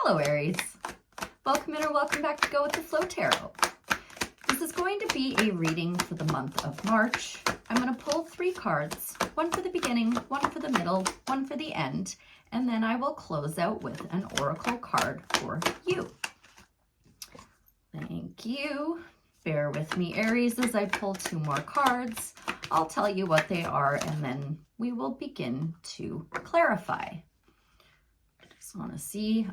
Hello, Aries. Welcome in or welcome back to Go With The Flow Tarot. This is going to be a reading for the month of March. I'm going to pull 3 cards, one for the beginning, one for the middle, one for the end, and then I will close out with an oracle card for you. Thank you. Bear with me, Aries, as I pull 2 more cards. I'll tell you what they are, and then we will begin to clarify. Just want to see,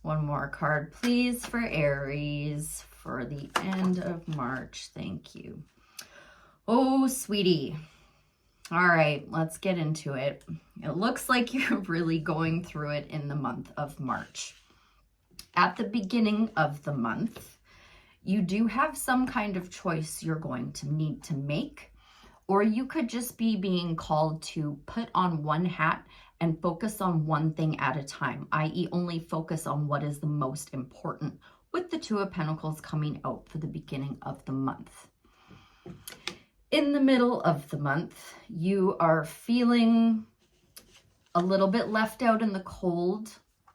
one more card, please, for Aries for the end of March. Thank you. Oh, sweetie. All right, let's get into it. It looks like you're really going through it in the month of March. At the beginning of the month, you do have some kind of choice you're going to need to make, or you could just be being called to put on one hat and focus on one thing at a time, i.e. only focus on what is the most important, with the 2 of Pentacles coming out for the beginning of the month. In the middle of the month, you are feeling a little bit left out in the cold,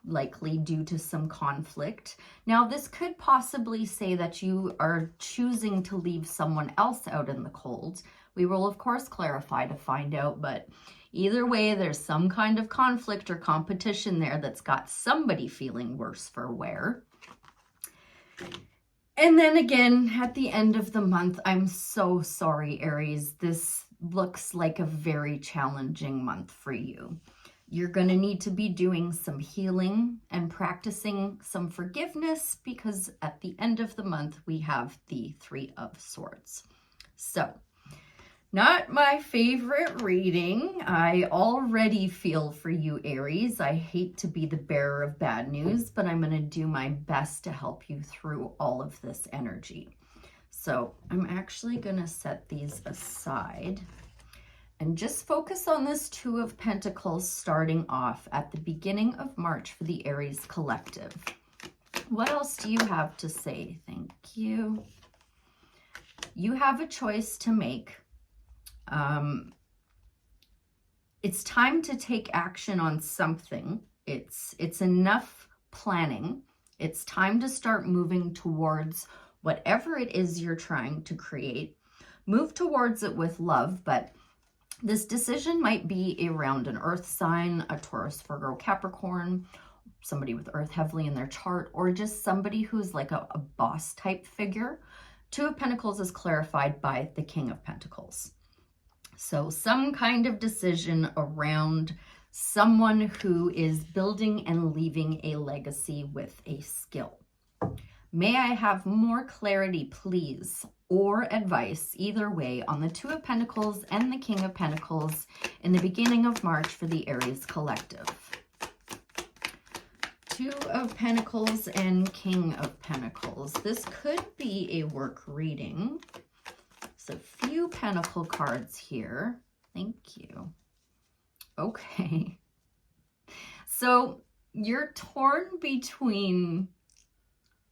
likely due to some conflict. Now, this could possibly say that you are choosing to leave someone else out in the cold. We will, of course, clarify to find out, but either way, there's some kind of conflict or competition there that's got somebody feeling worse for wear. And then again, at the end of the month, I'm so sorry, Aries. This looks like a very challenging month for you. You're going to need to be doing some healing and practicing some forgiveness, because at the end of the month, we have the 3 of Swords. So, not my favorite reading. I already feel for you, Aries. I hate to be the bearer of bad news, but I'm going to do my best to help you through all of this energy. So I'm actually going to set these aside and just focus on this 2 of Pentacles starting off at the beginning of March for the Aries collective. What else do you have to say? Thank you. You have a choice to make. It's time to take action on something. It's enough planning. It's time to start moving towards whatever it is you're trying to create. Move towards it with love, but this decision might be around an earth sign, a Taurus, Virgo, Capricorn, somebody with earth heavily in their chart, or just somebody who's like a boss type figure. 2 of Pentacles is clarified by the King of Pentacles. So some kind of decision around someone who is building and leaving a legacy with a skill. May I have more clarity, please, or advice, either way, on the 2 of Pentacles and the King of Pentacles in the beginning of March for the Aries collective? 2 of Pentacles and King of Pentacles. This could be a work reading. A few pentacle cards here. Thank you. Okay. So you're torn between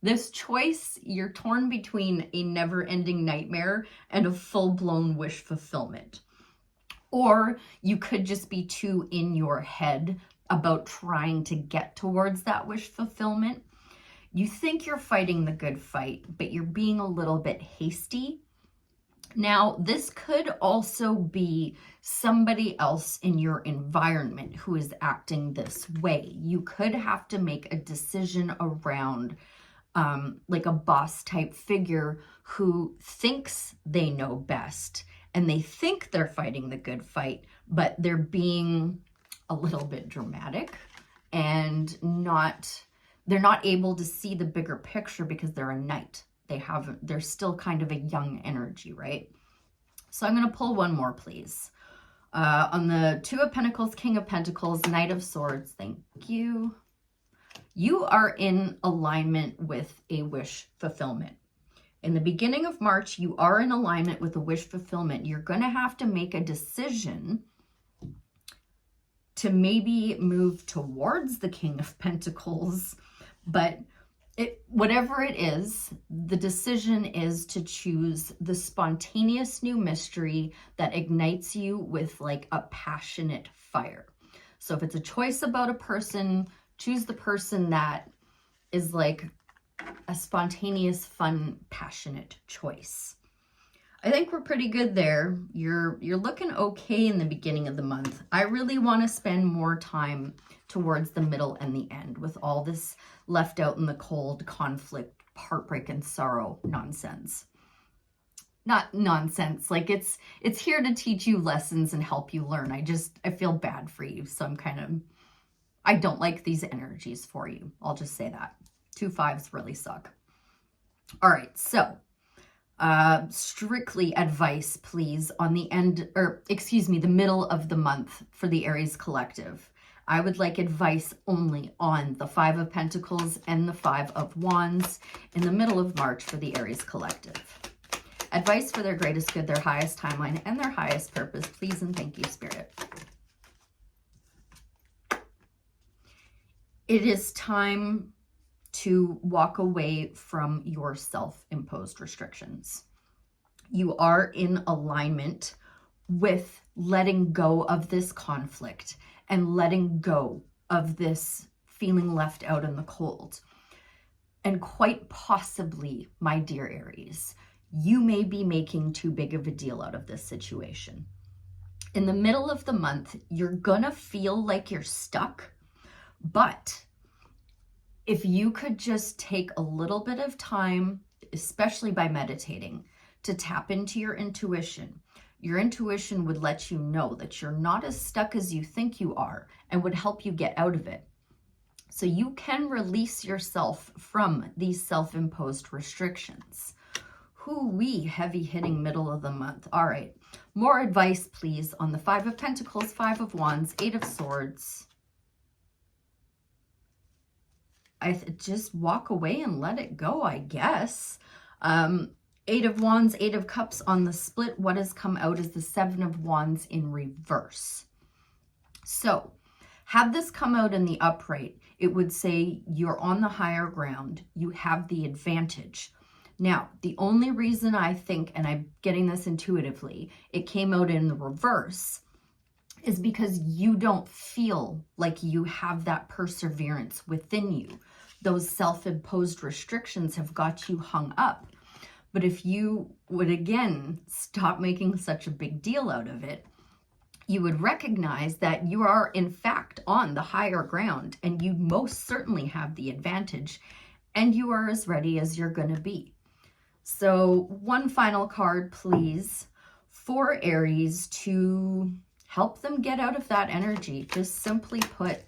this choice. You're torn between a never-ending nightmare and a full-blown wish fulfillment. Or you could just be too in your head about trying to get towards that wish fulfillment. You think you're fighting the good fight, but you're being a little bit hasty. Now, this could also be somebody else in your environment who is acting this way. You could have to make a decision around like a boss type figure who thinks they know best and they think they're fighting the good fight, but they're being a little bit dramatic and they're not able to see the bigger picture because they're a knight. They're still kind of a young energy, right? So I'm going to pull one more, please. On the 2 of Pentacles, King of Pentacles, Knight of Swords, thank you. You are in alignment with a wish fulfillment. In the beginning of March, you are in alignment with a wish fulfillment. You're going to have to make a decision to maybe move towards the King of Pentacles, but whatever it is, the decision is to choose the spontaneous new mystery that ignites you with like a passionate fire. So if it's a choice about a person, Choose the person that is like a spontaneous, fun, passionate choice. I think we're pretty good there. You're looking okay in the beginning of the month. I really want to spend more time towards the middle and the end with all this left out in the cold, conflict, heartbreak, and sorrow nonsense. Not nonsense, like it's here to teach you lessons and help you learn. I feel bad for you, so I don't like these energies for you. I'll just say that. 2 5s really suck. All right, so strictly advice, please, on the the middle of the month for the Aries collective. I would like advice only on the 5 of Pentacles and the 5 of Wands in the middle of March for the Aries collective. Advice for their greatest good, their highest timeline, and their highest purpose, please and thank you, Spirit. It is time to walk away from your self-imposed restrictions. You are in alignment with letting go of this conflict and letting go of this feeling left out in the cold. And quite possibly, my dear Aries, you may be making too big of a deal out of this situation. In the middle of the month, you're gonna feel like you're stuck, but if you could just take a little bit of time, especially by meditating, to tap into your intuition would let you know that you're not as stuck as you think you are and would help you get out of it. So you can release yourself from these self-imposed restrictions. Hoo-wee, heavy hitting middle of the month. All right, more advice, please, on the 5 of Pentacles, 5 of Wands, 8 of Swords. Just walk away and let it go, I guess. 8 of Wands, 8 of Cups on the split. What has come out is the 7 of Wands in reverse. So, had this come out in the upright, it would say you're on the higher ground. You have the advantage. Now, the only reason I think, and I'm getting this intuitively, it came out in the reverse is because you don't feel like you have that perseverance within you. Those self-imposed restrictions have got you hung up. But if you would, again, stop making such a big deal out of it, you would recognize that you are, in fact, on the higher ground, and you most certainly have the advantage, and you are as ready as you're going to be. So one final card, please, for Aries to help them get out of that energy. Just simply put,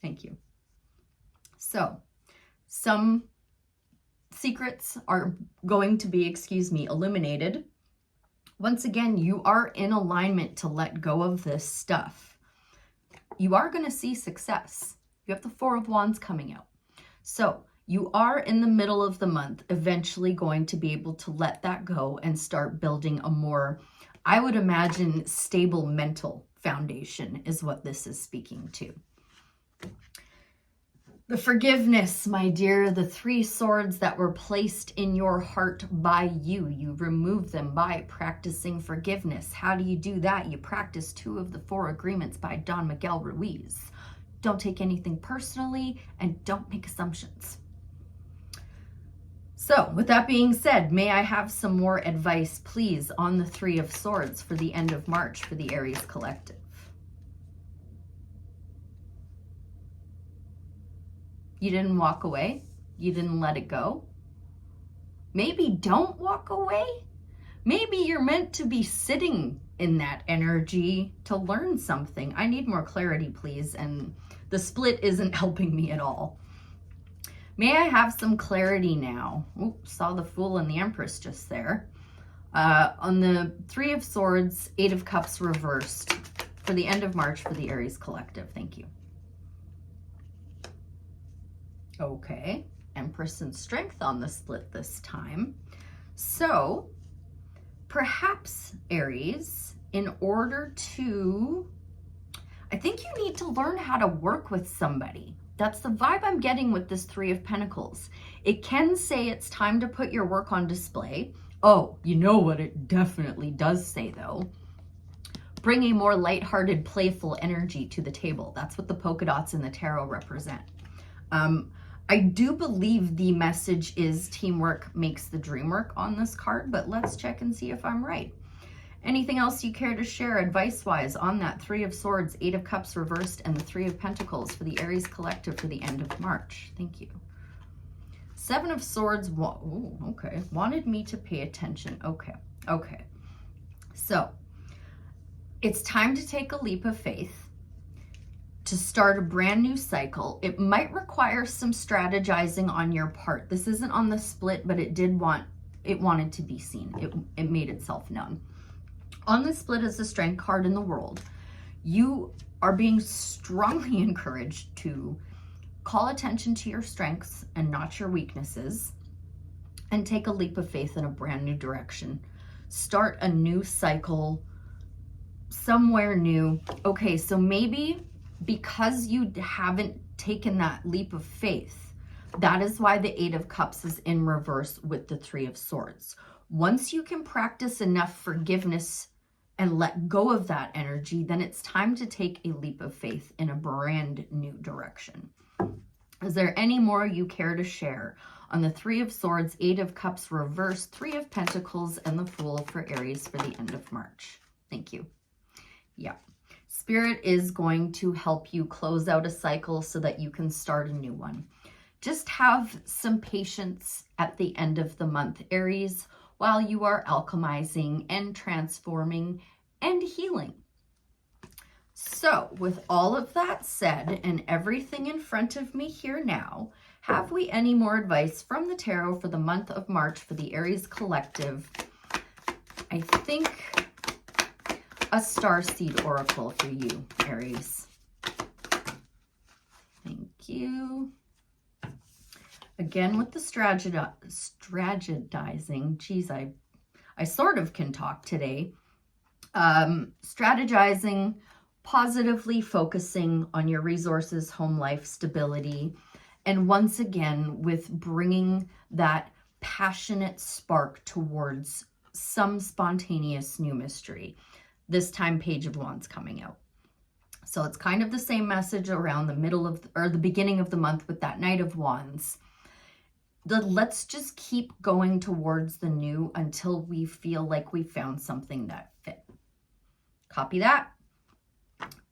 thank you. So some secrets are going to be, illuminated. Once again, you are in alignment to let go of this stuff. You are going to see success. You have the 4 of Wands coming out. So you are in the middle of the month eventually going to be able to let that go and start building a more, I would imagine, stable mental foundation is what this is speaking to. The forgiveness, my dear, the 3 swords that were placed in your heart by you. You remove them by practicing forgiveness. How do you do that? You practice 2 of the 4 agreements by Don Miguel Ruiz. Don't take anything personally and don't make assumptions. So with that being said, may I have some more advice, please, on the 3 of Swords for the end of March for the Aries collective? You didn't walk away. You didn't let it go. Maybe don't walk away. Maybe you're meant to be sitting in that energy to learn something. I need more clarity, please. And the split isn't helping me at all. May I have some clarity now? Oops, saw the Fool and the Empress just there. On the 3 of Swords, 8 of Cups reversed for the end of March for the Aries collective. Thank you. Okay, Empress and Strength on the split this time. So perhaps, Aries, in order to, I think you need to learn how to work with somebody. That's the vibe I'm getting with this 3 of Pentacles. It can say it's time to put your work on display. Oh, you know what it definitely does say, though? Bring a more lighthearted, playful energy to the table. That's what the polka dots in the tarot represent. I do believe the message is teamwork makes the dream work on this card, but let's check and see if I'm right. Anything else you care to share advice-wise on that Three of Swords, Eight of Cups reversed, and the Three of Pentacles for the Aries collective for the end of March? Thank you. Seven of Swords, okay, wanted me to pay attention. Okay. So, it's time to take a leap of faith, to start a brand new cycle. It might require some strategizing on your part. This isn't on the split, but it wanted to be seen. It made itself known. On the split as the strength card in the world, you are being strongly encouraged to call attention to your strengths and not your weaknesses, and take a leap of faith in a brand new direction. Start a new cycle somewhere new. Okay, so maybe because you haven't taken that leap of faith, that is why the Eight of Cups is in reverse with the Three of Swords. Once you can practice enough forgiveness and let go of that energy, then it's time to take a leap of faith in a brand new direction. Is there any more you care to share on the Three of Swords, Eight of Cups reversed, Three of Pentacles, and the Fool for Aries for the end of March? Thank you. Yeah. Spirit is going to help you close out a cycle so that you can start a new one. Just have some patience at the end of the month, Aries, while you are alchemizing and transforming and healing. So, with all of that said and everything in front of me here now, have we any more advice from the tarot for the month of March for the Aries collective? I think a starseed oracle for you, Aries. Thank you. Again with the strategizing. Geez, I sort of can talk today. Strategizing, positively focusing on your resources, home life, stability, and once again with bringing that passionate spark towards some spontaneous new mystery. This time, Page of Wands coming out. So it's kind of the same message around the middle of, or the beginning of the month with that Knight of Wands. Let's just keep going towards the new until we feel like we found something that fit. Copy that?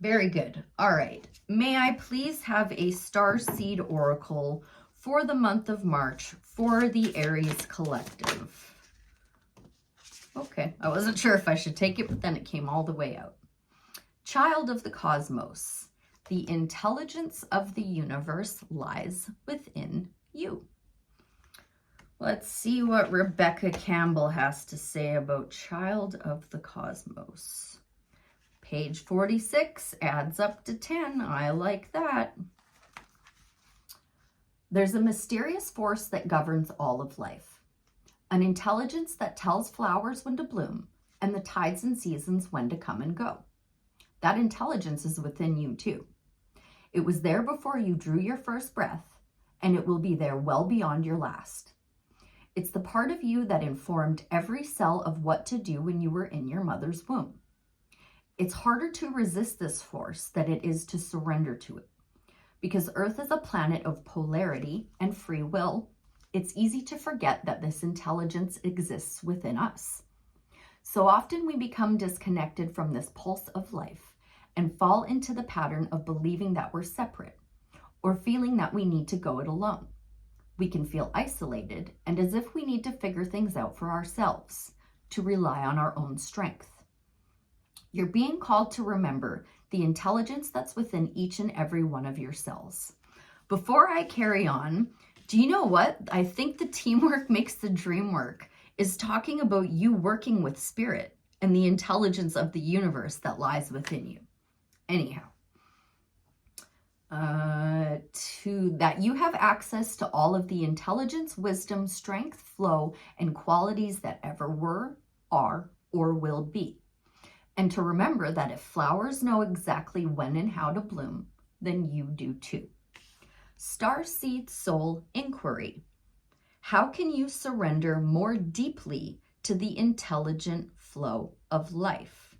Very good. All right. May I please have a starseed oracle for the month of March for the Aries collective? Okay, I wasn't sure if I should take it, but then it came all the way out. Child of the cosmos, the intelligence of the universe lies within you. Let's see what Rebecca Campbell has to say about Child of the Cosmos. Page 46 adds up to 10. I like that. There's a mysterious force that governs all of life. An intelligence that tells flowers when to bloom and the tides and seasons when to come and go. That intelligence is within you too. It was there before you drew your first breath, and it will be there well beyond your last. It's the part of you that informed every cell of what to do when you were in your mother's womb. It's harder to resist this force than it is to surrender to it. Because Earth is a planet of polarity and free will, it's easy to forget that this intelligence exists within us. So often we become disconnected from this pulse of life and fall into the pattern of believing that we're separate or feeling that we need to go it alone. We can feel isolated and as if we need to figure things out for ourselves, to rely on our own strength. You're being called to remember the intelligence that's within each and every one of your cells. Before I carry on, do you know what? I think the teamwork makes the dream work is talking about you working with spirit and the intelligence of the universe that lies within you. Anyhow, to that you have access to all of the intelligence, wisdom, strength, flow, and qualities that ever were, are, or will be. And to remember that if flowers know exactly when and how to bloom, then you do too. Starseed Soul Inquiry. How can you surrender more deeply to the intelligent flow of life?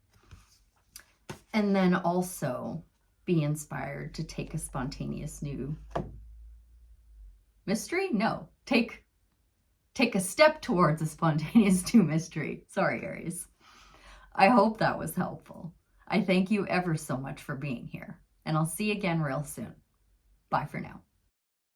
And then also be inspired to take a spontaneous new mystery? No, take a step towards a spontaneous new mystery. Sorry, Aries. I hope that was helpful. I thank you ever so much for being here, and I'll see you again real soon. Bye for now.